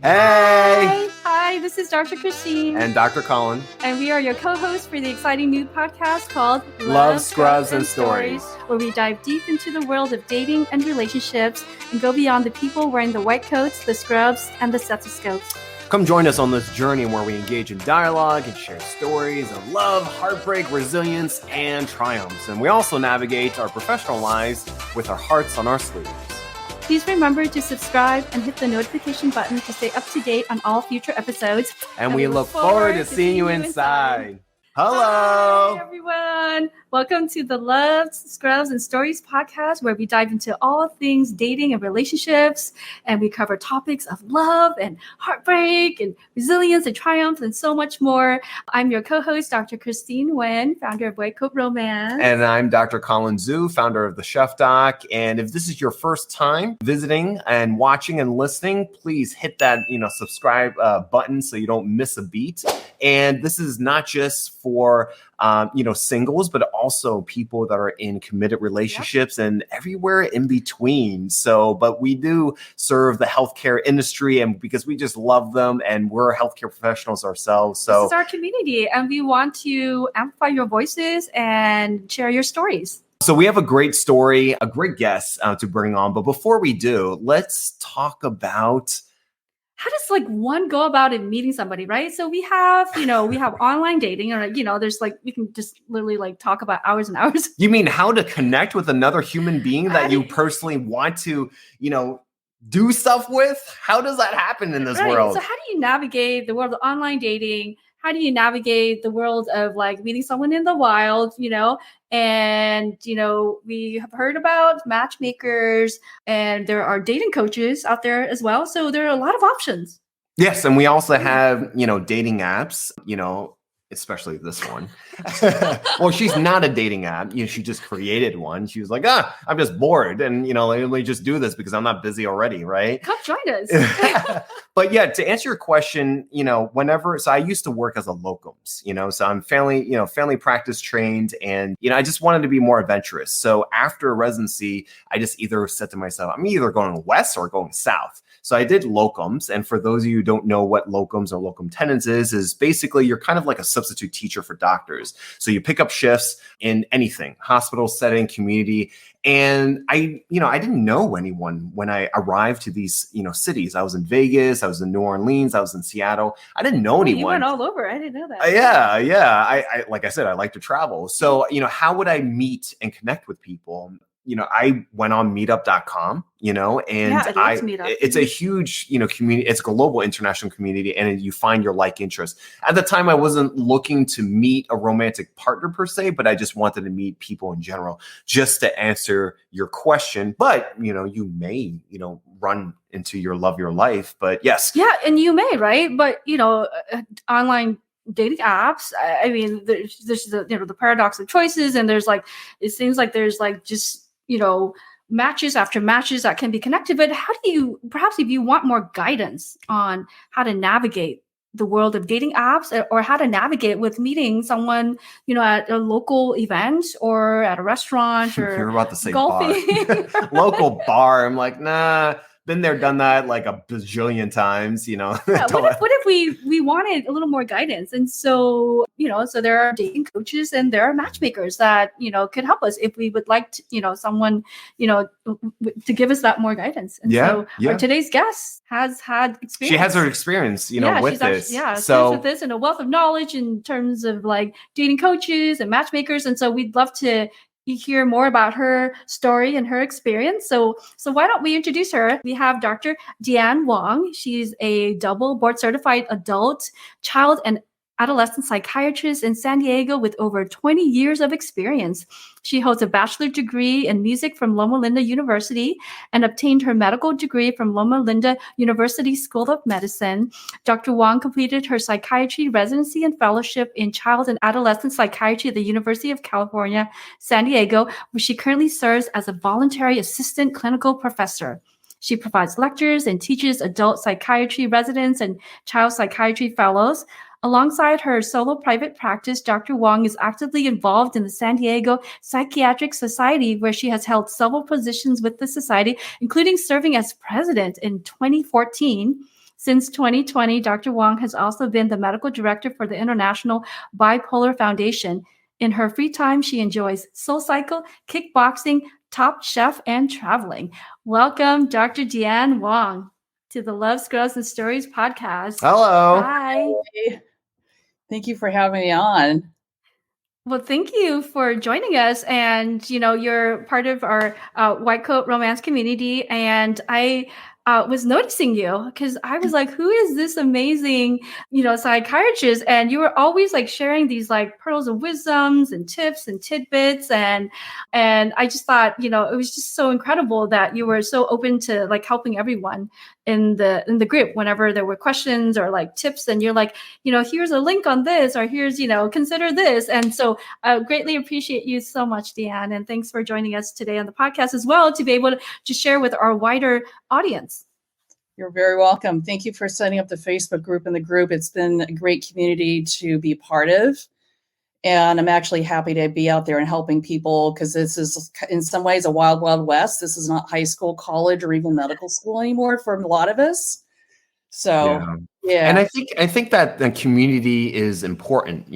Hey! Hi, this is Dr. Christine. And Dr. Colin. And we are your co-hosts for the exciting new podcast called Love, Scrubs, and Stories, where we dive deep into the world of dating and relationships and go beyond the people wearing the white coats, the scrubs, and the stethoscopes. Come join us on this journey where we engage in dialogue and share stories of love, heartbreak, resilience, and triumphs. And we also navigate our professional lives with our hearts on our sleeves. Please remember to subscribe and hit the notification button to stay up to date on all future episodes. And we look forward to seeing you inside. Hello! Hi, everyone. Welcome to the Love, Scrubs, and Stories podcast, where we dive into all things dating and relationships, and we cover topics of love and heartbreak and resilience and triumph and so much more. I'm your co-host, Dr. Christine Nguyen, founder of White Coat Romance. And I'm Dr. Colin Zhu, founder of The Chef Doc. And if this is your first time visiting and watching and listening, please hit that subscribe button so you don't miss a beat. And this is not just for singles, but also people that are in committed relationships and everywhere in between. So, but we do serve the healthcare industry, and because we just love them, and we're healthcare professionals ourselves. So this is our community, and we want to amplify your voices and share your stories. So we have a great story, a great guest to bring on. But before we do, let's talk about how does one go about in meeting somebody, right? So we have online dating, or there's we can just literally talk about hours and hours. You mean how to connect with another human being that you personally want to, do stuff with? How does that happen in this world? So how do you navigate the world of online dating? How do you navigate the world of meeting someone in the wild, And, we have heard about matchmakers, and there are dating coaches out there as well. So there are a lot of options. Yes. And we also have, dating apps, especially this one. Well, she's not a dating app. She just created one. She was like, I'm just bored. And, let me just do this because I'm not busy already. Right. Come join us. But yeah, to answer your question, so I used to work as a locums, so I'm family practice trained, and, I just wanted to be more adventurous. So after residency, I just either said to myself, I'm either going west or going south. So I did locums. And for those of you who don't know what locums or locum tenens is basically you're kind of like a substitute teacher for doctors. So you pick up shifts in anything, hospital setting, community. And I didn't know anyone when I arrived to these, cities. I was in Vegas, I was in New Orleans, I was in Seattle. I didn't know anyone. You went all over. I didn't know that. Yeah. I like I said, I like to travel. So, how would I meet and connect with people? I went on meetup.com, and it's a huge, community. It's a global international community, and you find your like interest. At the time, I wasn't looking to meet a romantic partner per se, but I just wanted to meet people in general, just to answer your question. But, you may, run into your love, your life, but yes. Yeah. And you may, right? But, online dating apps, I mean, there's the paradox of choices, and there's it seems like there's just matches after matches that can be connected. But how do you, perhaps if you want more guidance on how to navigate the world of dating apps, or how to navigate with meeting someone, at a local event or at a restaurant, or you're about to say golfing. Bar. Local bar. I'm like, nah. Been there, done that like a bajillion times, Yeah, what if we wanted a little more guidance? And so, so there are dating coaches and there are matchmakers that, could help us if we would like to, someone, to give us that more guidance. And so our today's guest has had experience. She has her experience, with this. So with this and a wealth of knowledge in terms of dating coaches and matchmakers. And so we'd love to hear more about her story and her experience. So why don't we introduce her? We have Dr. DeeAnn Wong. She's a double board certified adult, child, and adolescent psychiatrist in San Diego with over 20 years of experience. She holds a bachelor degree in music from Loma Linda University and obtained her medical degree from Loma Linda University School of Medicine. Dr. Wong completed her psychiatry residency and fellowship in Child and Adolescent Psychiatry at the University of California, San Diego, where she currently serves as a Voluntary Assistant Clinical Professor. She provides lectures and teaches adult psychiatry residents and child psychiatry fellows. Alongside her solo private practice, Dr. Wong is actively involved in the San Diego Psychiatric Society, where she has held several positions with the society, including serving as president in 2014. Since 2020, Dr. Wong has also been the medical director for the International Bipolar Foundation. In her free time, she enjoys SoulCycle, kickboxing, Top Chef, and traveling. Welcome, Dr. DeeAnn Wong, to the Love, Scrubs, and Stories podcast. Hello. Hi. Thank you for having me on. Well, thank you for joining us. And, you're part of our White Coat Romance community. And I was noticing you because I was like, who is this amazing, psychiatrist? And you were always like sharing these like pearls of wisdoms and tips and tidbits. And I just thought, it was just so incredible that you were so open to like helping everyone in the group whenever there were questions or like tips. And you're like, here's a link on this, or here's, consider this. And so I greatly appreciate you so much, DeeAnn. And thanks for joining us today on the podcast as well, to be able to share with our wider audience. You're very welcome. Thank you for setting up the Facebook group and the group. It's been a great community to be part of. And I'm actually happy to be out there and helping people, because this is in some ways a wild, wild west. This is not high school, college, or even medical school anymore for a lot of us. So, yeah. And I think that the community is important,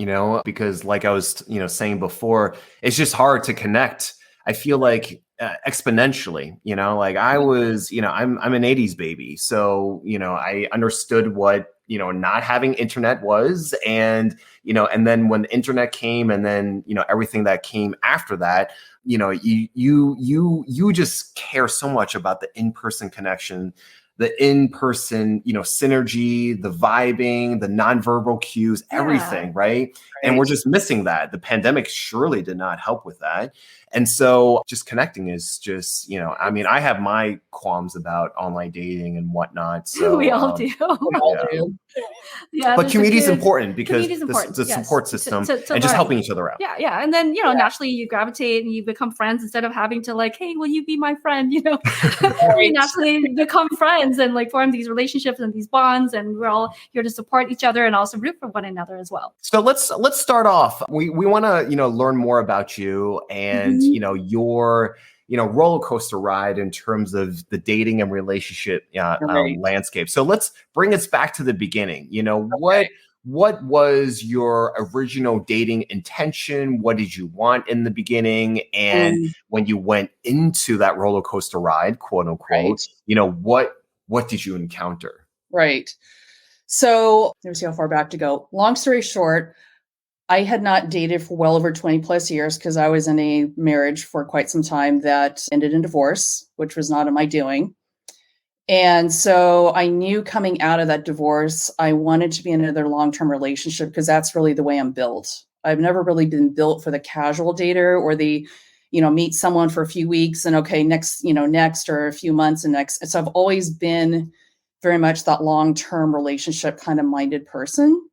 because like I was, saying before, it's just hard to connect. I feel like exponentially, like I was, I'm an 80s baby. So, I understood what, not having internet was. And, and then when the internet came, and then, everything that came after that, you just care so much about the in-person connection, the in-person, synergy, the vibing, the nonverbal cues, everything, right? And we're just missing that. The pandemic surely did not help with that. And so just connecting is just, I have my qualms about online dating and whatnot. So we all do. Yeah, but community is important because the support system and just helping each other out. Yeah. And then, naturally you gravitate and you become friends instead of having to like, hey, will you be my friend? We naturally become friends and like form these relationships and these bonds, and we're all here to support each other and also root for one another as well. So let's start off. We want to, learn more about you and, your roller coaster ride in terms of the dating and relationship landscape. So let's bring us back to the beginning. What was your original dating intention? What did you want in the beginning? And when you went into that roller coaster ride, quote unquote, what did you encounter? Right. So let me see how far back to go. Long story short, I had not dated for well over 20 plus years because I was in a marriage for quite some time that ended in divorce, which was not in my doing. And so I knew coming out of that divorce, I wanted to be in another long-term relationship because that's really the way I'm built. I've never really been built for the casual dater or the, meet someone for a few weeks and okay, next, or a few months and next. And so I've always been very much that long-term relationship kind of minded person.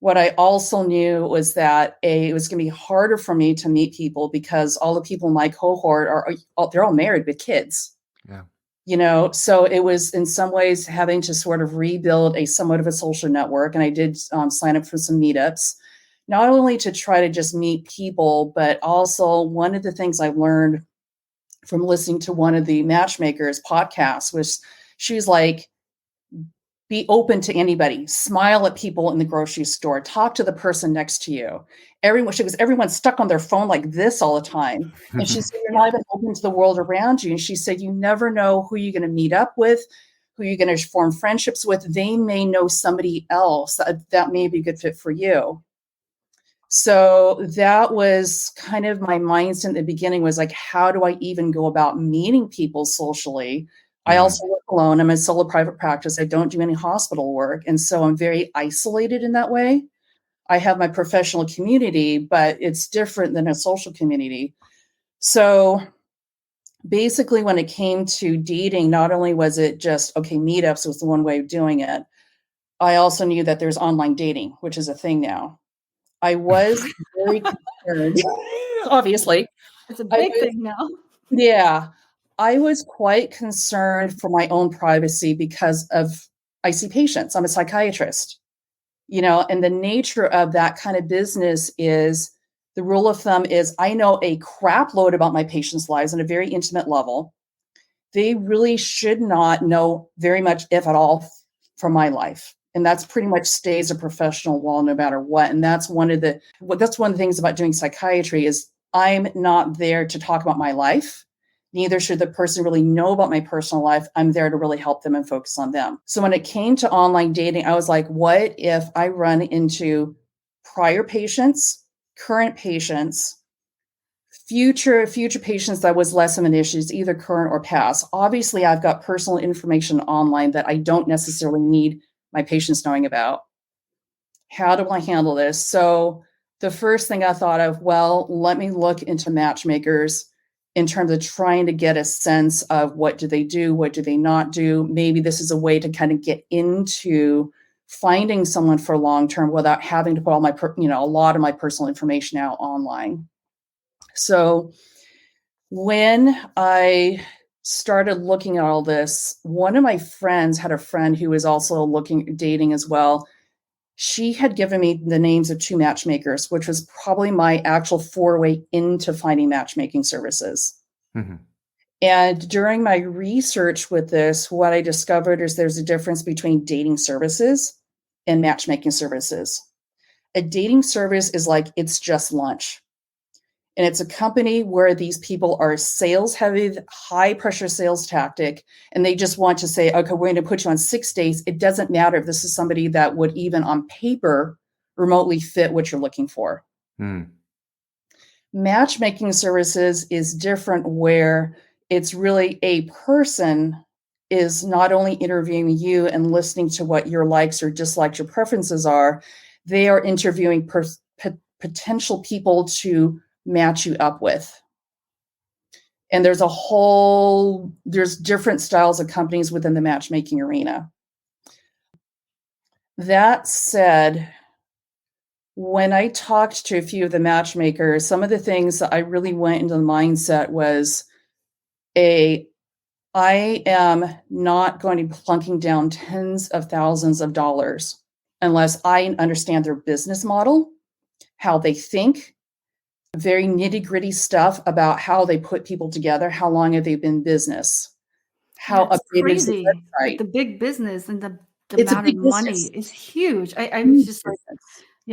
What I also knew was that it was going to be harder for me to meet people because all the people in my cohort they're all married with kids. Yeah. So it was in some ways having to sort of rebuild somewhat of a social network. And I did sign up for some meetups, not only to try to just meet people, but also one of the things I learned from listening to one of the Matchmakers podcasts was she's like, be open to anybody, smile at people in the grocery store, talk to the person next to you. Everyone's stuck on their phone like this all the time. And she said, you're not even open to the world around you. And she said, you never know who you're going to meet up with, who you're going to form friendships with. They may know somebody else that may be a good fit for you. So that was kind of my mindset in the beginning, was like, how do I even go about meeting people socially? I also work alone. I'm a solo private practice. I don't do any hospital work. And so I'm very isolated in that way. I have my professional community, but it's different than a social community. So basically, when it came to dating, not only was it just, meetups was the one way of doing it. I also knew that there's online dating, which is a thing now. I was very concerned, obviously. It's a big thing now. Yeah. I was quite concerned for my own privacy because I see patients. I'm a psychiatrist, and the nature of that kind of business is the rule of thumb is I know a crap load about my patients' lives on a very intimate level. They really should not know very much, if at all, from my life. And that's pretty much stays a professional wall no matter what. And that's one of the things about doing psychiatry is I'm not there to talk about my life. Neither should the person really know about my personal life. I'm there to really help them and focus on them. So when it came to online dating, I was like, what if I run into prior patients, current patients, future patients that was less of an issue, either current or past? Obviously, I've got personal information online that I don't necessarily need my patients knowing about. How do I handle this? So the first thing I thought of, well, let me look into Matchmakers in terms of trying to get a sense of what do they do, what do they not do. Maybe this is a way to kind of get into finding someone for long-term without having to put all my, a lot of my personal information out online. So when I started looking at all this, one of my friends had a friend who was also dating as well. She had given me the names of 2 matchmakers, which was probably my actual foray into finding matchmaking services. Mm-hmm. And during my research with this, what I discovered is there's a difference between dating services and matchmaking services. A dating service is like, it's just lunch. And it's a company where these people are sales heavy, high pressure sales tactic. And they just want to say, okay, we're going to put you on 6 days. It doesn't matter if this is somebody that would even on paper remotely fit what you're looking for. Matchmaking services is different, where it's really a person is not only interviewing you and listening to what your likes or dislikes, your preferences are, they are interviewing potential people to match you up with. And there's different styles of companies within the matchmaking arena. That said, when I talked to a few of the matchmakers, some of the things that I really went into the mindset was I am not going to be plunking down tens of thousands of dollars unless I understand their business model, how they think, very nitty-gritty stuff about how they put people together, how long have they been in business, how updated is the website. Like the big business and the amount of money is huge. I was just like,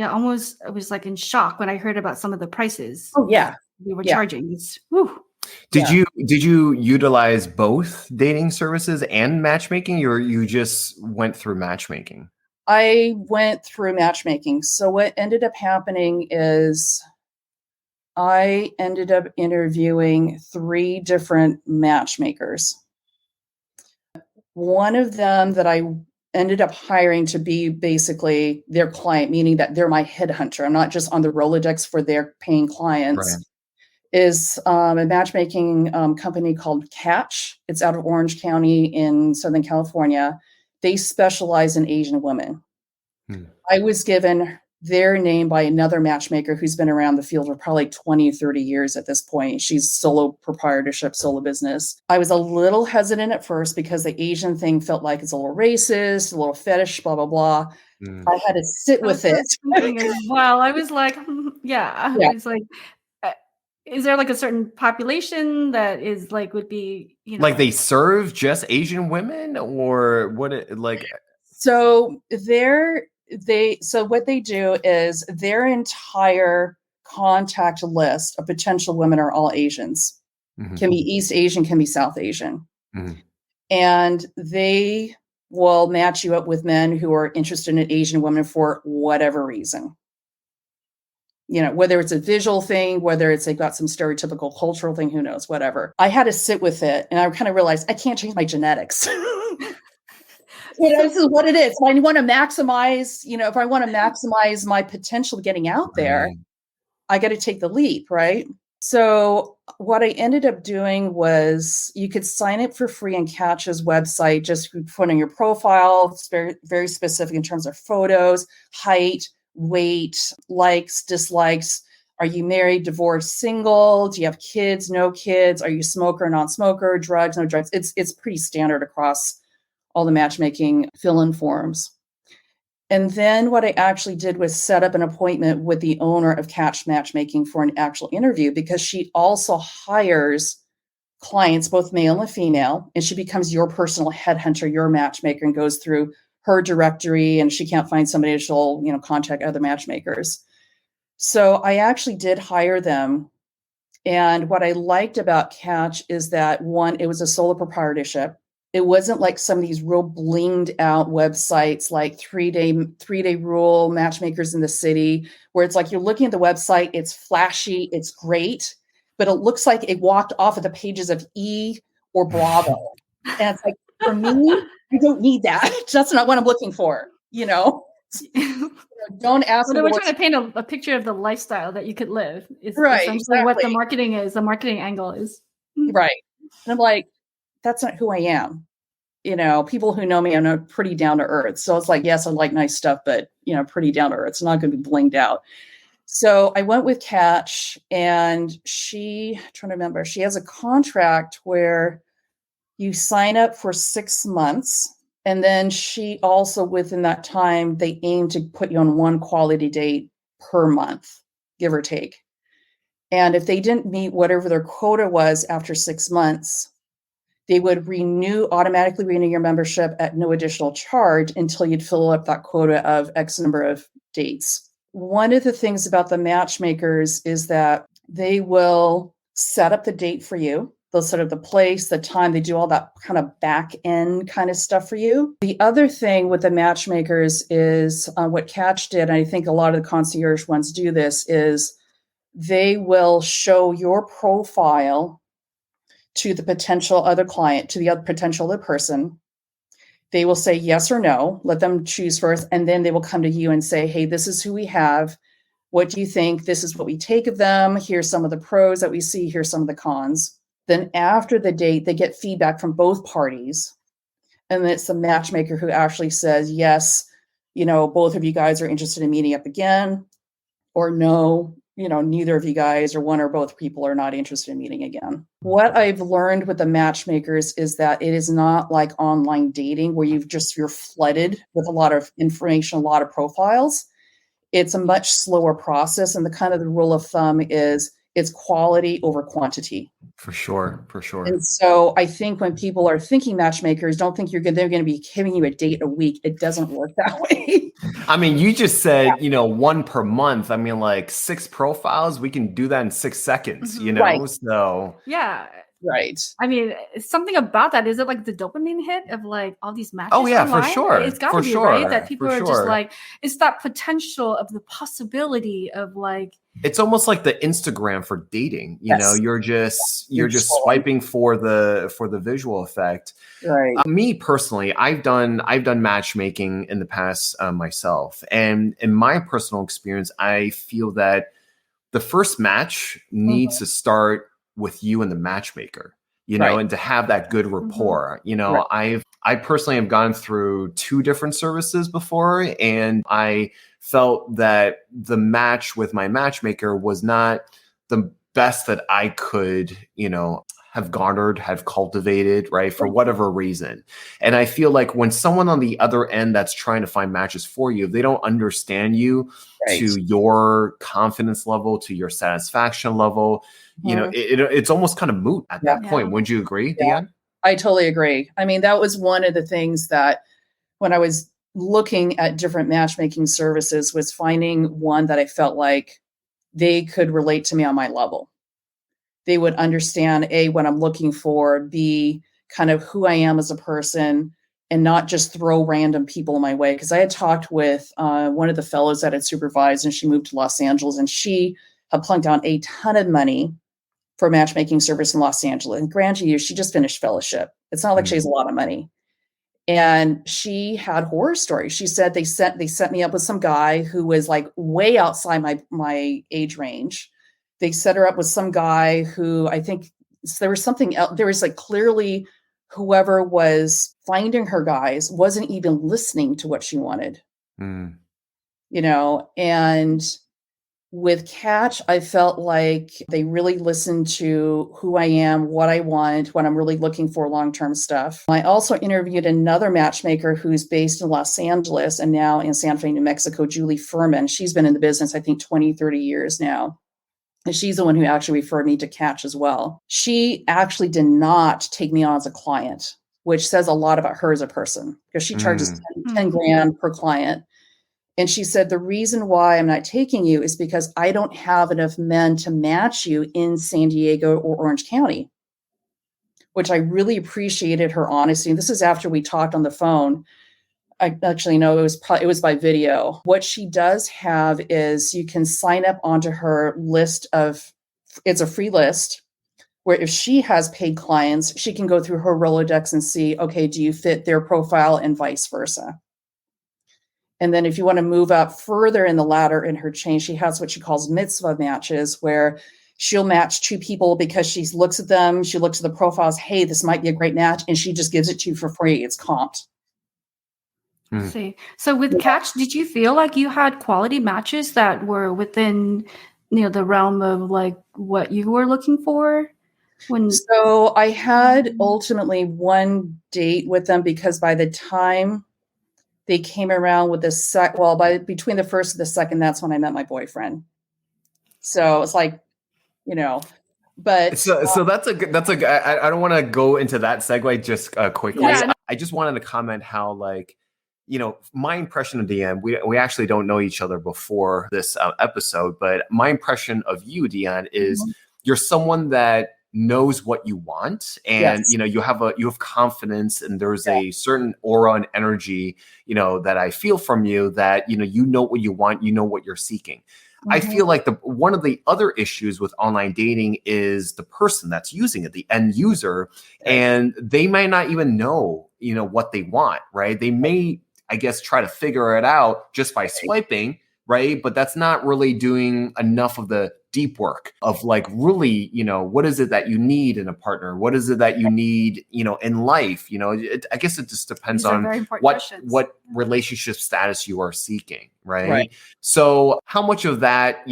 almost, I was like in shock when I heard about some of the prices. Oh yeah, we were charging. It's whew. Did you utilize both dating services and matchmaking, or you just went through matchmaking? I went through matchmaking. So what ended up happening is I ended up interviewing 3 different matchmakers. One of them that I ended up hiring to be basically their client, meaning that they're my headhunter. I'm not just on the Rolodex for their paying clients. Right. Is a matchmaking company called Catch. It's out of Orange County in Southern California. They specialize in Asian women. I was given their name by another matchmaker who's been around the field for probably 20 or 30 years at this point. She's solo proprietorship, solo business. I was a little hesitant at first because the Asian thing felt like it's a little racist, a little fetish, blah, blah, blah. I had to sit with it. Wow. I was like, I was like, is there like a certain population that is like, would be, like they serve just Asian women, or what So what they do is their entire contact list of potential women are all Asians. Can be East Asian, can be South Asian. And they will match you up with men who are interested in Asian women for whatever reason. Whether it's a visual thing, whether it's they've got some stereotypical cultural thing, who knows, whatever. I had to sit with it, and I kind of realized I can't change my genetics. This is what it is. If I want to maximize, my potential getting out there, I got to take the leap, right? So what I ended up doing was you could sign up for free on Catch's website, just put in your profile. It's very, very specific in terms of photos, height, weight, likes, dislikes. Are you married, divorced, single? Do you have kids, no kids? Are you smoker, non-smoker, drugs, no drugs? It's pretty standard across all the matchmaking fill-in forms. And then what I actually did was set up an appointment with the owner of Catch Matchmaking for an actual interview, because she also hires clients, both male and female, and she becomes your personal headhunter, your matchmaker, and goes through her directory and she can't find somebody, she'll, contact other matchmakers. So I actually did hire them. And what I liked about Catch is that, one, it was a solo proprietorship. It wasn't like some of these real blinged out websites like 3-day rule, matchmakers in the city, where it's like you're looking at the website, it's flashy, it's great, but it looks like it walked off of the pages of E or Bravo. And it's like, for me, I don't need that. That's not what I'm looking for, Don't ask me. We're trying to paint a picture of the lifestyle that you could live. It's right, essentially exactly. what the marketing is. The marketing angle is. Right. And I'm like, that's not who I am. People who know me, I'm pretty down to earth. So it's like, yes, I like nice stuff, but, pretty down to earth. It's not going to be blinged out. So I went with Catch, and trying to remember, she has a contract where you sign up for 6 months. And then she also, within that time, they aim to put you on one quality date per month, give or take. And if they didn't meet whatever their quota was after 6 months, they would automatically renew your membership at no additional charge until you'd fill up that quota of X number of dates. One of the things about the matchmakers is that they will set up the date for you. They'll set up the place, the time, they do all that kind of back end kind of stuff for you. The other thing with the matchmakers is what Catch did, and I think a lot of the concierge ones do this, is they will show your profile to the potential other client, to the potential other person. They will say yes or no, let them choose first, and then they will come to you and say, hey, this is who we have. What do you think? This is what we take of them. Here's some of the pros that we see. Here's some of the cons. Then after the date, they get feedback from both parties. And then it's the matchmaker who actually says, yes, both of you guys are interested in meeting up again, or no, neither of you guys or one or both people are not interested in meeting again. What I've learned with the matchmakers is that it is not like online dating where you're flooded with a lot of information, a lot of profiles. It's a much slower process. And the rule of thumb is it's quality over quantity. For sure. And so I think when people are thinking matchmakers, don't think they're going to be giving you a date a week. It doesn't work that way. I mean, you just said, one per month. I mean, like 6 profiles, we can do that in 6 seconds, Right. So yeah. Right. I mean, something about that. Is it like the dopamine hit of like all these matches? Oh yeah, online? for sure. It's got to be right that people are just like, it's that potential of the possibility of like. It's almost like the Instagram for dating. Yes. You're just swiping for the visual effect. Right. Me personally, I've done matchmaking in the past myself, and in my personal experience, I feel that the first match needs to start with you and the matchmaker, Right. and to have that good rapport. Right. I personally have gone through 2 different services before, and I felt that the match with my matchmaker was not the best that I could, have garnered, have cultivated, right, for whatever reason. And I feel like when someone on the other end that's trying to find matches for you, if they don't understand you to your confidence level, to your satisfaction level, it's almost kind of moot at that point. Wouldn't you agree, DeeAnn? I totally agree. I mean, that was one of the things that when I was looking at different matchmaking services was finding one that I felt like they could relate to me on my level. They would understand A, what I'm looking for, B, kind of who I am as a person, and not just throw random people my way. Because I had talked with one of the fellows that I'd supervised, and she moved to Los Angeles, and she had plunked down a ton of money for a matchmaking service in Los Angeles. And granted you, she just finished fellowship. It's not like she has a lot of money. And she had horror stories. She said they set me up with some guy who was like way outside my age range. They set her up with some guy who I think there was something else. There was like clearly whoever was finding her guys wasn't even listening to what she wanted. And with Catch, I felt like they really listened to who I am, what I want, what I'm really looking for, long-term stuff. I also interviewed another matchmaker who's based in Los Angeles and now in Santa Fe, New Mexico, Julie Furman. She's been in the business, I think, 20, 30 years now. And she's the one who actually referred me to Catch as well. She actually did not take me on as a client. which says a lot about her as a person because she charges 10 grand per client. And she said, the reason why I'm not taking you is because I don't have enough men to match you in San Diego or Orange County, which I really appreciated her honesty. And this is after we talked on the phone. I actually know it was by video. What she does have is you can sign up onto her list it's a free list where if she has paid clients, she can go through her Rolodex and see, okay, do you fit their profile and vice versa? And then if you want to move up further in the ladder in her chain, she has what she calls mitzvah matches, where she'll match two people because she looks at them, she looks at the profiles, hey, this might be a great match, and she just gives it to you for free. It's comped. See. So with Catch, did you feel like you had quality matches that were within, the realm of like what you were looking for? So I had ultimately one date with them because by the time they came around with between the first and the second, that's when I met my boyfriend. So it's like, but so that's a good, I don't want to go into that segue just quickly. Yeah. I just wanted to comment how my impression of DeeAnn, we actually don't know each other before this episode, but my impression of you, DeeAnn, is you're someone that knows what you want, and you have confidence, and there's a certain aura and energy that I feel from you that you know what you want, you know what you're seeking. I feel like one of the other issues with online dating is the person that's using it, the end user, and they may not even know what they want, right? They may, I guess, try to figure it out just by swiping, right? But that's not really doing enough of the deep work of like really, what is it that you need in a partner? What is it that you need, in life? I guess it just depends on what relationship status you are seeking, right? So how much of that,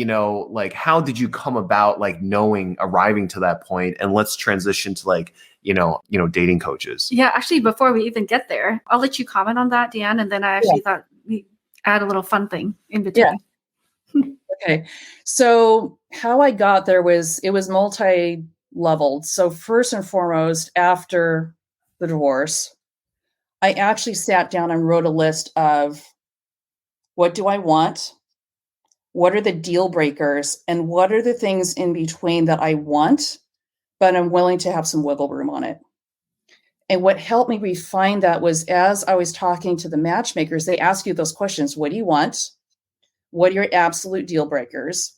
how did you come about arriving to that point? And let's transition to dating coaches. Yeah, actually, before we even get there, I'll let you comment on that, DeeAnn, and then I actually thought we add a little fun thing in between. Yeah. Okay. So how I got there was multi-leveled. So first and foremost, after the divorce, I actually sat down and wrote a list of what do I want? What are the deal breakers? And what are the things in between that I want, but I'm willing to have some wiggle room on it? And what helped me refine that was as I was talking to the matchmakers, they ask you those questions. What do you want? What are your absolute deal breakers?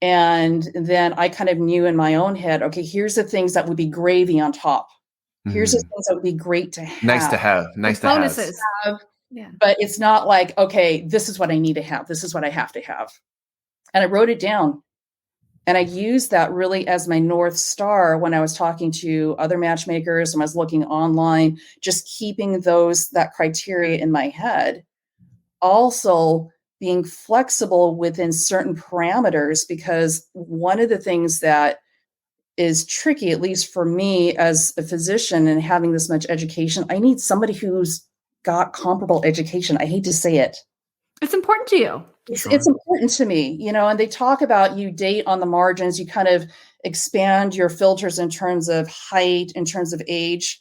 And then I kind of knew in my own head, okay, here's the things that would be gravy on top. Here's the things that would be great to have. Nice to have. Bonuses. Yeah. But it's not like, okay, this is what I need to have. This is what I have to have. And I wrote it down. And I used that really as my North Star when I was talking to other matchmakers and I was looking online, just keeping that criteria in my head. Also, being flexible within certain parameters, because one of the things that is tricky, at least for me as a physician and having this much education, I need somebody who's got comparable education. I hate to say it. It's important to you. It's important to me, and they talk about you date on the margins, you kind of expand your filters in terms of height, in terms of age.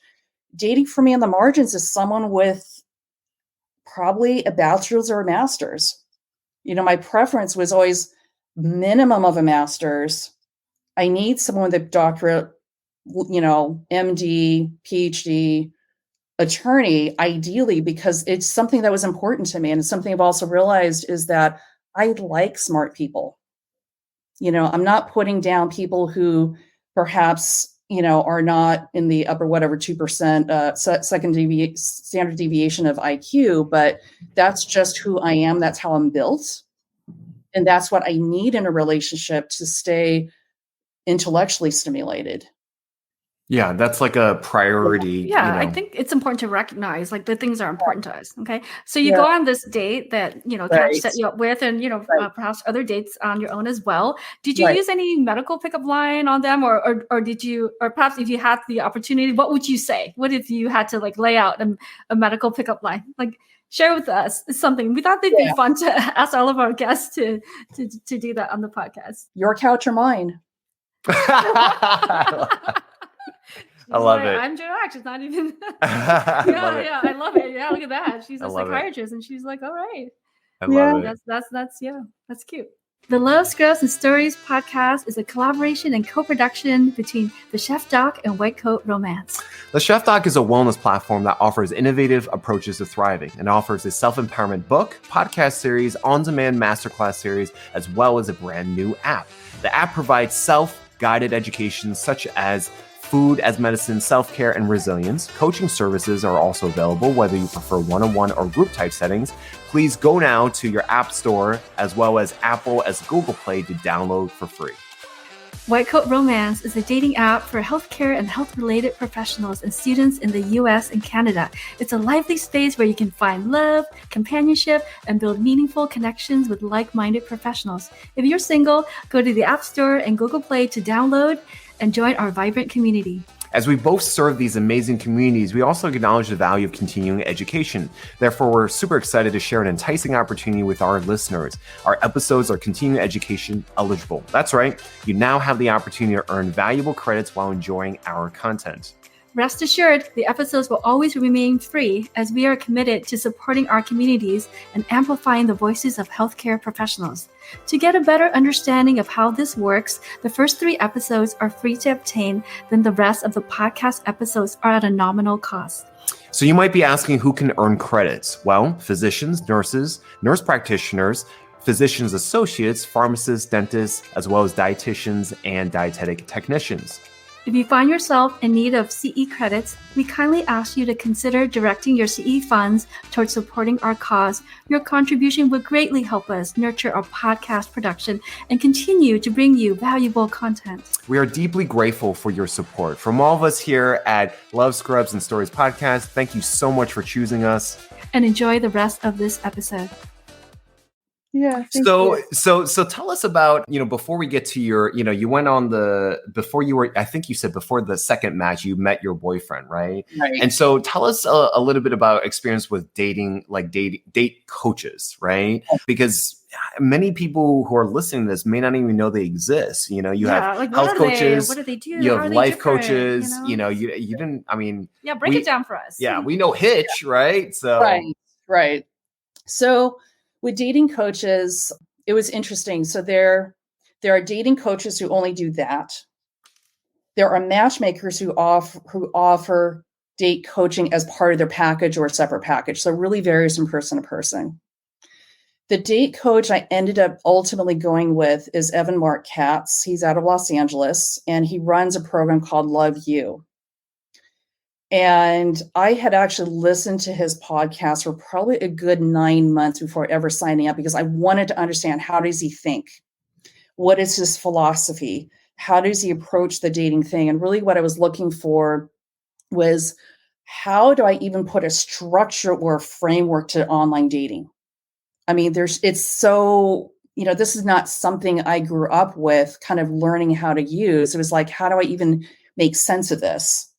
Dating for me on the margins is someone with probably a bachelor's or a master's. My preference was always minimum of a master's. I need someone with a doctorate, MD, PhD, attorney, ideally, because it's something that was important to me. And it's something I've also realized is that I like smart people. I'm not putting down people who perhaps, are not in the upper, 2% standard deviation of IQ, but that's just who I am. That's how I'm built. And that's what I need in a relationship to stay intellectually stimulated. Yeah, that's like a priority. Yeah, I think it's important to recognize the things that are important to us. Okay, so you go on this date that Catch set you up with, and perhaps other dates on your own as well. Did you use any medical pickup line on them, or did you, or perhaps if you had the opportunity, what would you say? What if you had to lay out a medical pickup line? Share with us something. We thought it'd be fun to ask all of our guests to do that on the podcast. Your couch or mine? I love it. I'm Joe Axe. It's not even. I Yeah, love it. yeah, I love it. Yeah, look at that. She's I a love it. psychiatrist, and she's like, all right. I love it. That's yeah, that's cute. The Love, Scrubs, and Stories podcast is a collaboration and co-production between the Chef Doc and White Coat Romance. The Chef Doc is a wellness platform that offers innovative approaches to thriving and offers a self-empowerment book, podcast series, on-demand masterclass series, as well as a brand new app. The app provides self-guided education such as food as medicine, self-care, and resilience. Coaching services are also available, whether you prefer one-on-one or group type settings. Please go now to your app store as well as Apple as Google Play to download for free. White Coat Romance is a dating app for healthcare and health-related professionals and students in the US and Canada. It's a lively space where you can find love, companionship, and build meaningful connections with like-minded professionals. If you're single, go to the App Store and Google Play to download and join our vibrant community. As we both serve these amazing communities, we also acknowledge the value of continuing education. Therefore, we're super excited to share an enticing opportunity with our listeners. Our episodes are continuing education eligible. That's right. You now have the opportunity to earn valuable credits while enjoying our content. Rest assured, the episodes will always remain free as we are committed to supporting our communities and amplifying the voices of healthcare professionals. To get a better understanding of how this works, the first 3 episodes are free to obtain, then the rest of the podcast episodes are at a nominal cost. So you might be asking who can earn credits? Well, physicians, nurses, nurse practitioners, physicians associates, pharmacists, dentists, as well as dietitians and dietetic technicians. If you find yourself in need of CE credits, we kindly ask you to consider directing your CE funds towards supporting our cause. Your contribution would greatly help us nurture our podcast production and continue to bring you valuable content. We are deeply grateful for your support. From all of us here at Love, Scrubs, and Stories podcast, thank you so much for choosing us. And enjoy the rest of this episode. Yeah. So tell us about, before we get to your, you went on before you were, I think you said before the second match, you met your boyfriend, right? Right. And so tell us a little bit about experience with dating, like date coaches, right? Because many people who are listening to this may not even know they exist. You have like, health coaches. What do they do? You How have are they life different, coaches. You didn't, Yeah, break it down for us. Yeah, we know Hitch, right? So Right. So with dating coaches, it was interesting. So there are dating coaches who only do that. There are matchmakers who offer date coaching as part of their package or a separate package. So it really varies from person to person. The date coach I ended up ultimately going with is Evan Mark Katz. He's out of Los Angeles, and he runs a program called Love You. And I had actually listened to his podcast for probably a good 9 months before ever signing up, because I wanted to understand, how does he think? What is his philosophy? How does he approach the dating thing? And really what I was looking for was, how do I even put a structure or a framework to online dating? I mean, it's so, this is not something I grew up with, kind of learning how to use. It was like, how do I even make sense of this?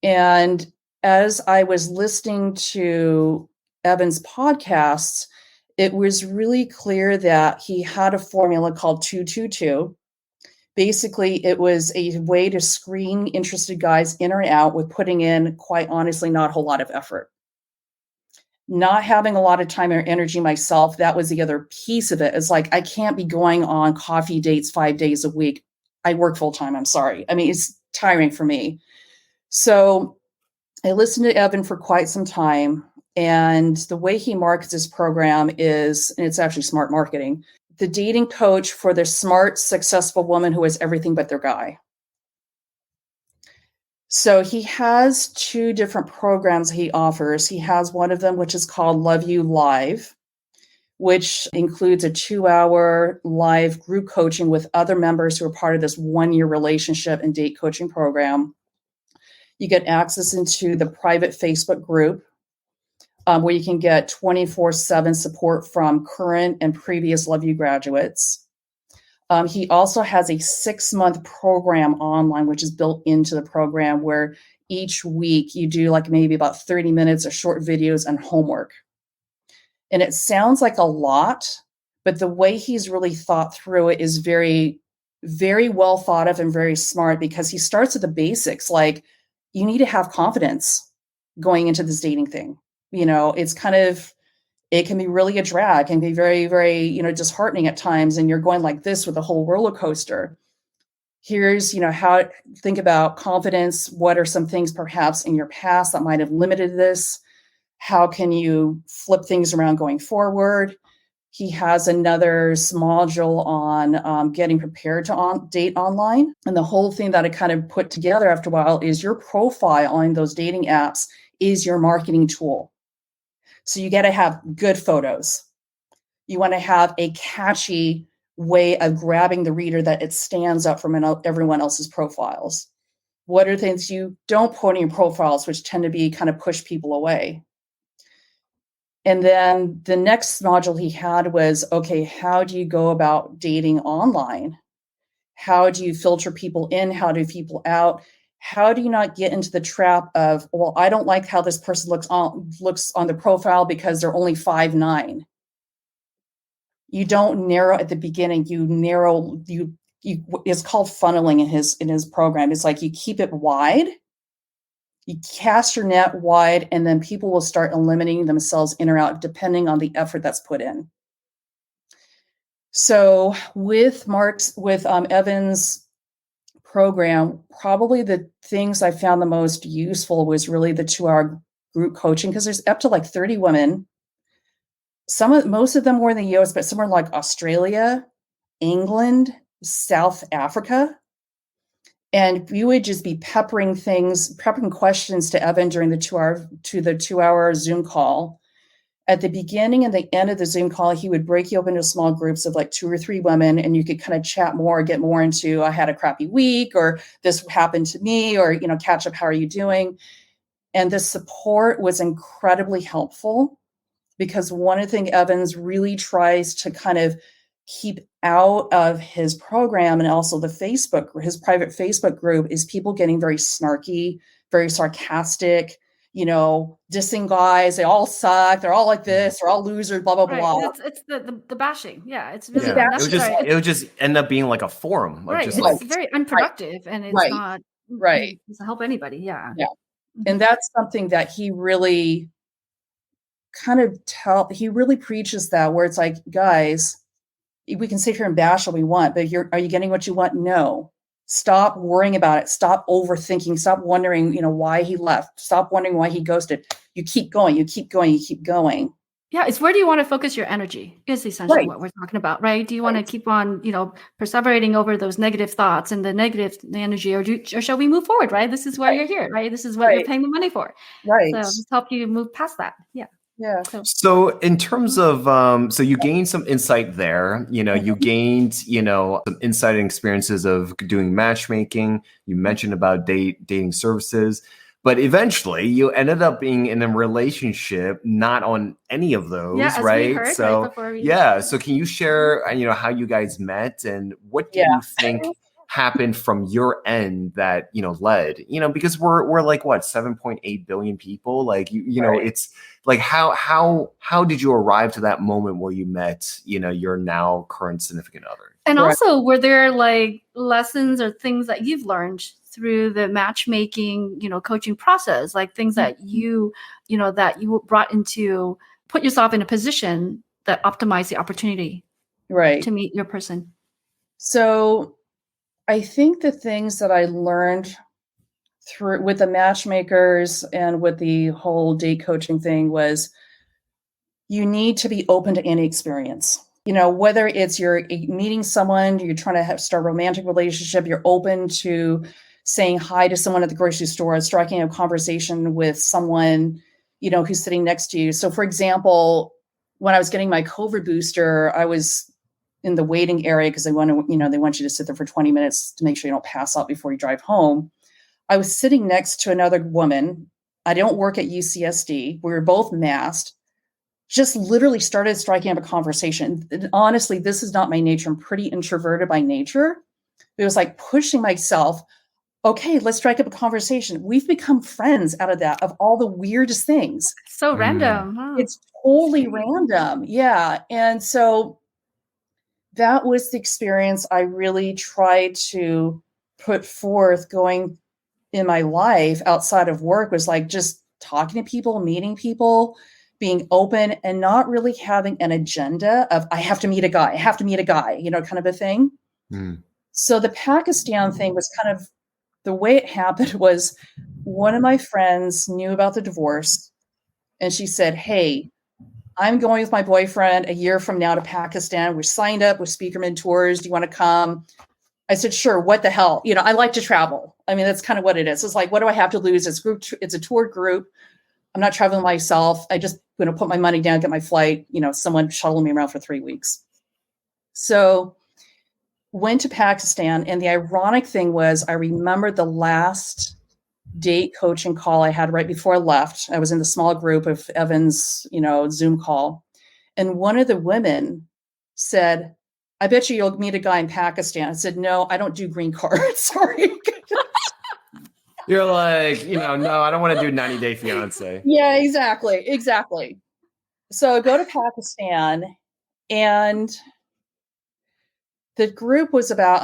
And as I was listening to Evan's podcasts, it was really clear that he had a formula called 222. Basically, it was a way to screen interested guys in or out with putting in, quite honestly, not a whole lot of effort. Not having a lot of time or energy myself, that was the other piece of it. It's like, I can't be going on coffee dates 5 days a week. I work full time. I'm sorry. I mean, it's tiring for me. So I listened to Evan for quite some time, and the way he markets his program is, and it's actually smart marketing, the dating coach for the smart, successful woman who has everything but their guy. So he has 2 different programs he offers. He has one of them, which is called Love You Live, which includes a 2-hour live group coaching with other members who are part of this 1-year relationship and date coaching program. You get access into the private Facebook group where you can get 24/7 support from current and previous Love You graduates. He also has a 6-month program online, which is built into the program, where each week you do like maybe about 30 minutes of short videos and homework. And it sounds like a lot, but the way he's really thought through it is very, very well thought of and very smart, because he starts with the basics, like, you need to have confidence going into this dating thing. It's it can be really a drag and be very, very, disheartening at times. And you're going like this with a whole roller coaster. Here's, how think about confidence. What are some things perhaps in your past that might have limited this? How can you flip things around going forward? He has another module on getting prepared to date online. And the whole thing that I kind of put together after a while is your profile on those dating apps is your marketing tool. So you got to have good photos. You want to have a catchy way of grabbing the reader that it stands up from everyone else's profiles. What are things you don't put in your profiles, which tend to be kind of push people away? And then the next module he had was, okay, how do you go about dating online? How do you filter people in? How do people out? How do you not get into the trap of, well, I don't like how this person looks on the profile because they're only 5'9". You don't narrow at the beginning. You narrow. It's called funneling in his program. It's like you keep it wide. You cast your net wide, and then people will start eliminating themselves in or out depending on the effort that's put in. So with Evan's program, probably the things I found the most useful was really the 2-hour group coaching, because there's up to like 30 women. Most of them were in the US, but some were like Australia, England, South Africa. And we would just be peppering questions to Evan during the 2-hour Zoom call. At the beginning and the end of the Zoom call, he would break you up into small groups of like 2 or 3 women, and you could kind of chat more, get more into, I had a crappy week, or this happened to me, or, catch up, how are you doing? And the support was incredibly helpful, because one of the things Evans really tries to kind of keep out of his program, and also his private Facebook group, is people getting very snarky, very sarcastic, dissing guys. They all suck. They're all like this. They're all losers, blah, blah, blah. It's the bashing. Yeah, it's really unnecessary. It would just end up being like a forum. Right. It's very unproductive, and it's not right. It doesn't help anybody. Yeah. Yeah. And that's something that he really he really preaches that, where it's like, guys, we can sit here and bash all we want, but are you getting what you want? No. Stop worrying about it. Stop overthinking. Stop wondering, why he left. Stop wondering why he ghosted. You keep going. You keep going. You keep going. Yeah, it's where do you want to focus your energy is essentially what we're talking about, right? Do you want to keep on, perseverating over those negative thoughts and the negative energy, or shall we move forward, right? This is why you're here, right? This is what you're paying the money for. Right. So just help you move past that. Yeah. Yeah. So in terms of, so you gained some insight there, you gained, some insight and experiences of doing matchmaking. You mentioned about dating services, but eventually you ended up being in a relationship, not on any of those, right? So can you share, how you guys met, and what do you think happened from your end that, led, because we're like, what, 7.8 billion people? Like, it's like, how did you arrive to that moment where you met, your now current significant other? And also, were there like lessons or things that you've learned through the matchmaking, coaching process, like things that you brought into, put yourself in a position that optimized the opportunity to meet your person? So I think the things that I learned with the matchmakers and with the whole date coaching thing was, you need to be open to any experience. Whether it's you're meeting someone, you're trying to start a romantic relationship, you're open to saying hi to someone at the grocery store, striking a conversation with someone, who's sitting next to you. So for example, when I was getting my COVID booster, I was in the waiting area because they want you to sit there for 20 minutes to make sure you don't pass out before you drive home. I was sitting next to another woman. I don't work at UCSD. We were both masked. Just literally started striking up a conversation. And honestly, this is not my nature. I'm pretty introverted by nature. It was like pushing myself. Okay, let's strike up a conversation. We've become friends out of that, of all the weirdest things. So random. Huh? It's totally random. Yeah. And so that was the experience I really tried to put forth, going, in my life outside of work was like just talking to people, meeting people, being open, and not really having an agenda of, I have to meet a guy, kind of a thing. Mm. So the Pakistan thing was kind of, the way it happened was one of my friends knew about the divorce, and she said, hey, I'm going with my boyfriend a year from now to Pakistan. We're signed up with Speakerman Tours. Do you want to come? I said, sure. What the hell? I like to travel. I mean, that's kind of what it is. It's like, what do I have to lose? It's a tour group. I'm not traveling myself. I just put my money down, get my flight, someone shuttling me around for 3 weeks. So went to Pakistan. And the ironic thing was, I remember the last date coaching call I had right before I left. I was in the small group of Evan's, Zoom call. And one of the women said, I bet you'll meet a guy in Pakistan. I said, no, I don't do green cards. Sorry. You're like, no, I don't want to do 90 Day Fiance. Yeah, exactly. So I go to Pakistan, and the group was about,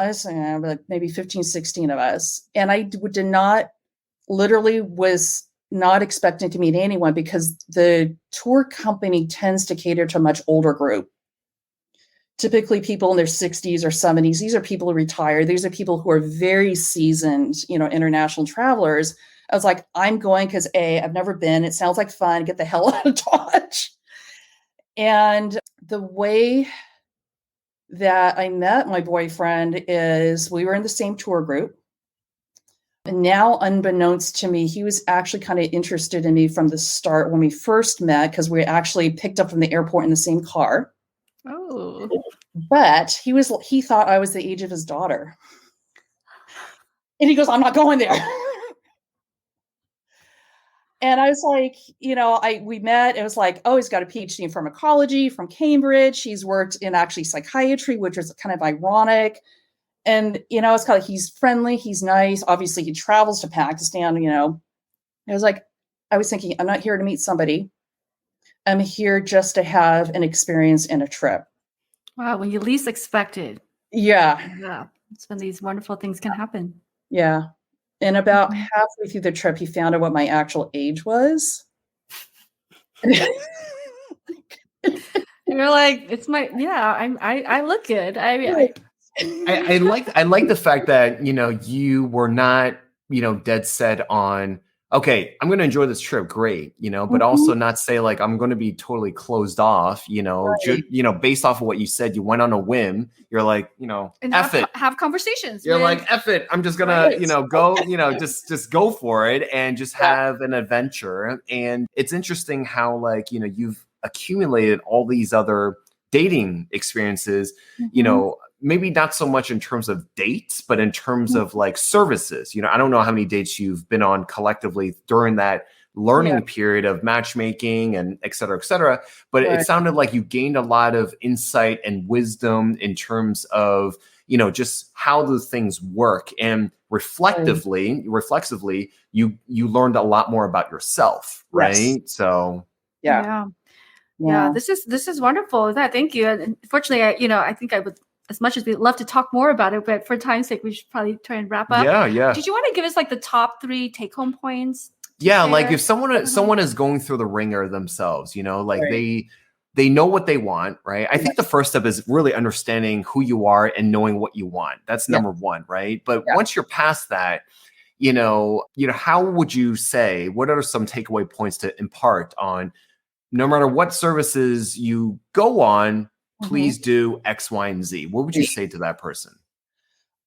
maybe 15, 16 of us. And I was not expecting to meet anyone, because the tour company tends to cater to a much older group. Typically people in their 60s or 70s. These are people who retire. These are people who are very seasoned, international travelers. I was like, I'm going because I've never been. It sounds like fun. Get the hell out of Dodge. And the way that I met my boyfriend is, we were in the same tour group. And now, unbeknownst to me, he was actually kind of interested in me from the start when we first met, because we actually picked up from the airport in the same car. Oh. But he thought I was the age of his daughter. And he goes, I'm not going there. And I was like, we met. It was like, oh, he's got a PhD in pharmacology from Cambridge. He's worked in actually psychiatry, which is kind of ironic. And, it's kind of, he's friendly, he's nice. Obviously, he travels to Pakistan, I was thinking, I'm not here to meet somebody. I'm here just to have an experience and a trip. Wow, when you least expect it. Yeah. Yeah. That's when these wonderful things can happen. Yeah. And about halfway through the trip, he found out what my actual age was. You're like, I look good. I like the fact that, you were not, dead set on, okay, I'm going to enjoy this trip. Great. But also not say like, I'm going to be totally closed off, Right. Based off of what you said, you went on a whim. You're like, and F it. have conversations. You're like, F it. I'm just going to, go, just go for it and just have an adventure. And it's interesting how like, you've accumulated all these other dating experiences, maybe not so much in terms of dates, but in terms of like services. I don't know how many dates you've been on collectively during that learning period of matchmaking and et cetera, but it sounded like you gained a lot of insight and wisdom in terms of, just how those things work. And reflexively, you learned a lot more about yourself, right? Yes. So yeah. This is wonderful. Thank you. And unfortunately, I think I would, as much as we'd love to talk more about it, but for time's sake, we should probably try and wrap up. Yeah. Did you want to give us like the top 3 take-home points? Yeah, like if someone is going through the ringer themselves, like they know what they want, right? I think the first step is really understanding who you are and knowing what you want. That's number one, right? But once you're past that, how would you say, what are some takeaway points to impart on, no matter what services you go on, please do X, Y, and Z? What would you say to that person?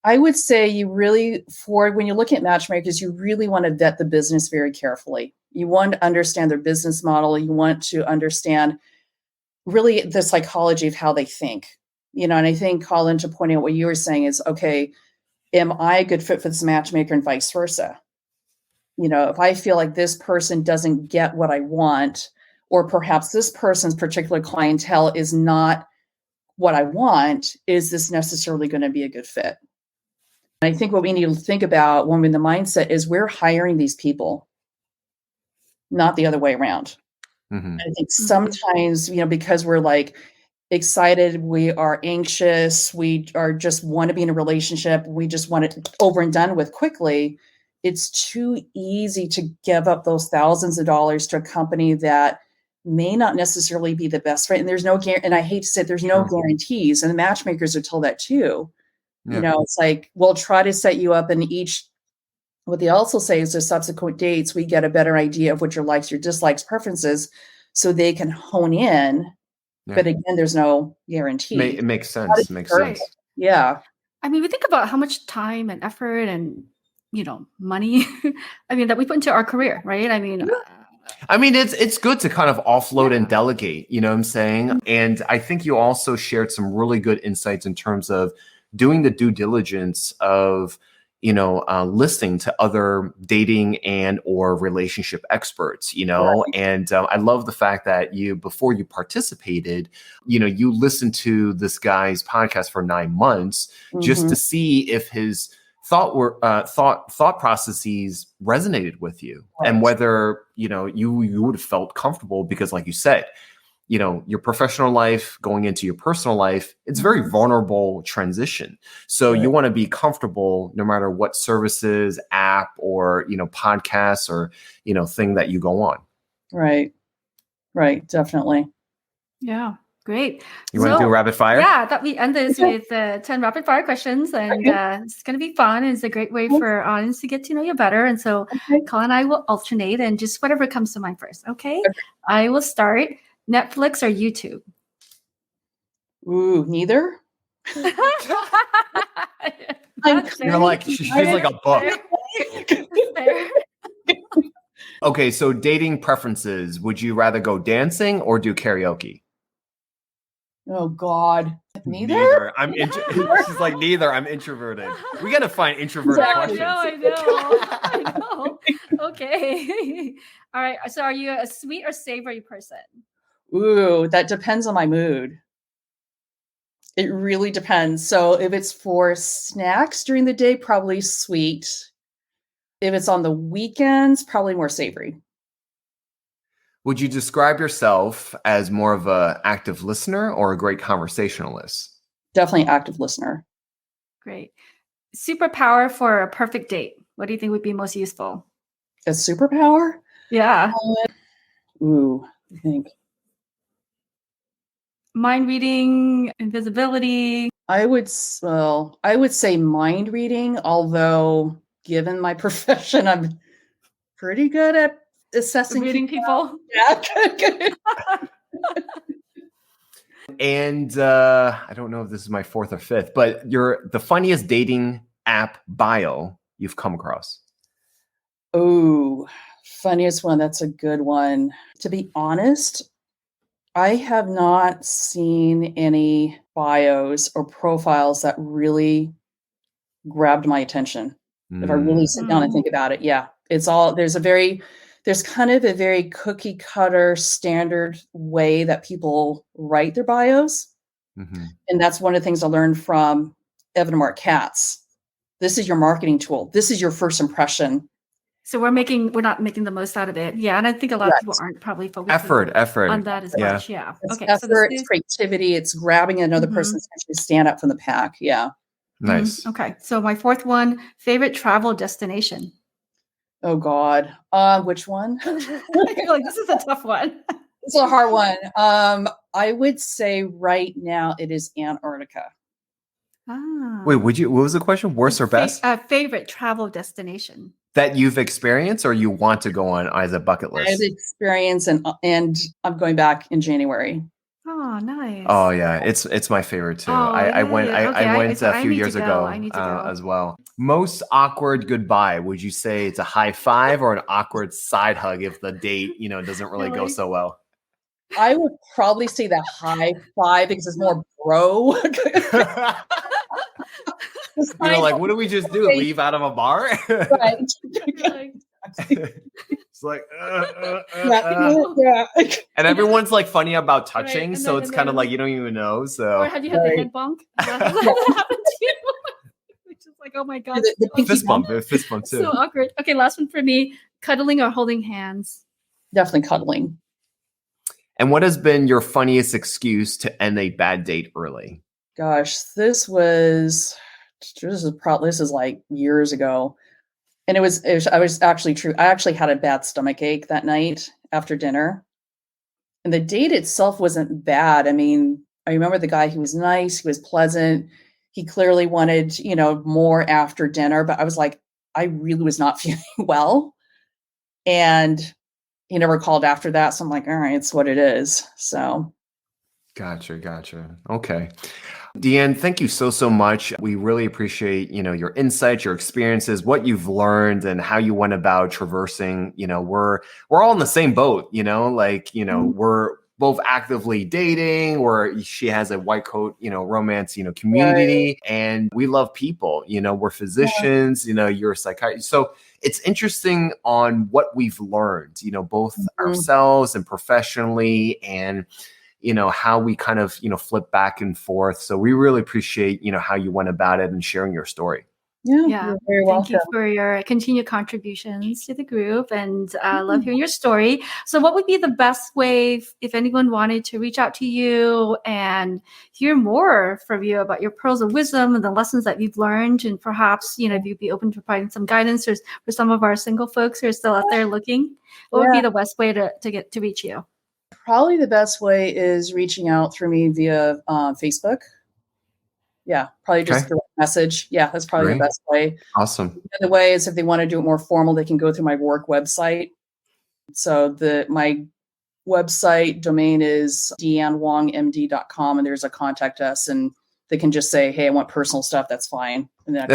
I would say when you're looking at matchmakers, you really want to vet the business very carefully. You want to understand their business model. You want to understand really the psychology of how they think. And I think, Colin, to point out what you were saying is, okay, am I a good fit for this matchmaker and vice versa? If I feel like this person doesn't get what I want, or perhaps this person's particular clientele is not what I want, is this necessarily going to be a good fit? And I think what we need to think about when we're in the mindset is we're hiring these people, not the other way around. I think sometimes, because we're like excited, we are anxious, we are just want to be in a relationship, we just want it over and done with quickly. it's too easy to give up those thousands of dollars to a company that may not necessarily be the best fit. And there's no and I hate to say it, there's no guarantees. And the matchmakers are told that too. Yeah. You know, it's like, we'll try to set you up, and what they also say is the subsequent dates, we get a better idea of what your likes, your dislikes, preferences, so they can hone in. Yeah. But again, there's no guarantee. It makes sense. Yeah. I mean, we think about how much time and effort and, money, I mean, that we put into our career, right? I mean, it's good to kind of offload and delegate, you know what I'm saying? And I think you also shared some really good insights in terms of doing the due diligence of, listening to other dating and or relationship experts, Right. and I love the fact that before you participated, you listened to this guy's podcast for 9 months just to see if his thought processes resonated with you, and whether, you would have felt comfortable, because like you said, your professional life going into your personal life, it's very vulnerable transition. So you want to be comfortable no matter what services, app, or, podcasts or, thing that you go on. Right. Definitely. Yeah. Great. You want to do a rapid fire? Yeah, I thought we end this with 10 rapid fire questions, and it's going to be fun. It's a great way for our audience to get to know you better. And so Colin and I will alternate, and just whatever comes to mind first. Okay. I will start. Netflix or YouTube? Ooh, neither. You're like, she's like a book. Okay, so dating preferences. Would you rather go dancing or do karaoke? Oh God, neither. She's like, neither. I'm introverted. We got to find introverted questions. I know. Okay. All right. So, are you a sweet or savory person? Ooh, that depends on my mood. It really depends. So if it's for snacks during the day, probably sweet. If it's on the weekends, probably more savory. Would you describe yourself as more of an active listener or a great conversationalist? Definitely active listener. Great. Superpower for a perfect date. What do you think would be most useful? A superpower? Yeah. I think. Mind reading, invisibility. I would say mind reading, although given my profession, I'm pretty good at assessing reading people. Yeah. And I don't know if this is my fourth or fifth, but you're the funniest dating app bio you've come across. Oh, funniest one. That's a good one. To be honest, I have not seen any bios or profiles that really grabbed my attention. If I really sit down and think about it, it's all, there's kind of a very cookie cutter standard way that people write their bios. And that's one of the things I learned from Evan and Mark Katz. This is your marketing tool. This is your first impression. So we're not making the most out of it. Yeah. And I think a lot of people aren't probably focusing effort on that as much. Yeah. It's effort, it's creativity, it's grabbing another person's attention to stand up from the pack. Yeah. Nice. Okay. So my fourth one, favorite travel destination. Oh God. Which one? I feel like this is a tough one. It's a hard one. I would say right now it is Antarctica. Wait, what was the question? Worst or best? Favorite travel destination that you've experienced or you want to go on as a bucket list? I have experience and I'm going back in January. Oh, nice. Oh yeah, it's my favorite too. I went a few years ago as well. Most awkward goodbye. Would you say it's a high five or an awkward side hug if the date, doesn't really go so well? I would probably say the high five because it's more bro. Like, what do we just do? Leave out of a bar? Right. It's like, and everyone's like funny about touching, right, so it's kind of like you don't even know. So, or have you had the head bonk? That happened to you? Which is like, oh my god, the fist bump too. So awkward. Okay, last one for me: cuddling or holding hands. Definitely cuddling. And what has been your funniest excuse to end a bad date early? Gosh, this is like years ago. And it was I was actually true. I actually had a bad stomach ache that night after dinner. And the date itself wasn't bad. I mean, I remember the guy, he was nice, he was pleasant. He clearly wanted, more after dinner, but I was like, I really was not feeling well. And he never called after that. So I'm like, all right, it's what it is. So. Gotcha. Okay. DeeAnn, thank you so much. We really appreciate, your insights, your experiences, what you've learned and how you went about traversing, we're all in the same boat, we're both actively dating, or she has a white coat, romance, community, and we love people, we're physicians, you're a psychiatrist. So it's interesting on what we've learned, both ourselves and professionally, and how we kind of, flip back and forth. So we really appreciate, how you went about it and sharing your story. Yeah, Yeah. you're very Thank you welcome. for your continued contributions to the group, and I love hearing your story. So what would be the best way if anyone wanted to reach out to you and hear more from you about your pearls of wisdom and the lessons that you've learned, and perhaps, if you'd be open to providing some guidance for some of our single folks who are still out there looking, what would be the best way to get to reach you? Probably the best way is reaching out through me via Facebook. Yeah, probably just direct message. Yeah, that's probably the best way. Awesome. The other way is if they want to do it more formal, they can go through my work website. So my website domain is DeeAnnWongMD.com, and there's a contact us, and they can just say, hey, I want personal stuff. That's fine. And then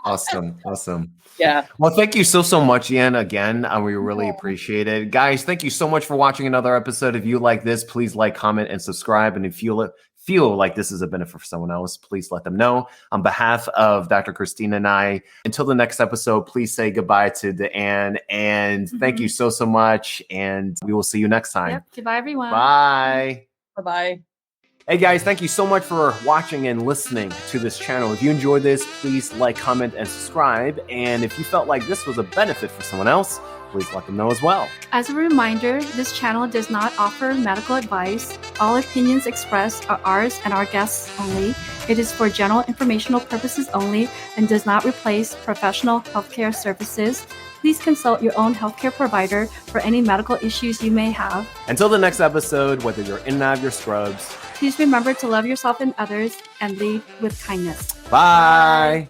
Awesome. Yeah. Well, thank you so much, DeeAnn, again. We really appreciate it. Guys, thank you so much for watching another episode. If you like this, please like, comment, and subscribe. And if you feel like this is a benefit for someone else, please let them know. On behalf of Dr. Christina and I, until the next episode, please say goodbye to DeeAnn. And thank you so much. And we will see you next time. Yep. Goodbye, everyone. Bye. Bye-bye. Hey guys, thank you so much for watching and listening to this channel. If you enjoyed this, please like, comment, and subscribe. And if you felt like this was a benefit for someone else, please let them know as well. As a reminder, this channel does not offer medical advice. All opinions expressed are ours and our guests only. It is for general informational purposes only and does not replace professional healthcare services. Please consult your own healthcare provider for any medical issues you may have. Until the next episode, whether you're in and out of your scrubs, please remember to love yourself and others and lead with kindness. Bye.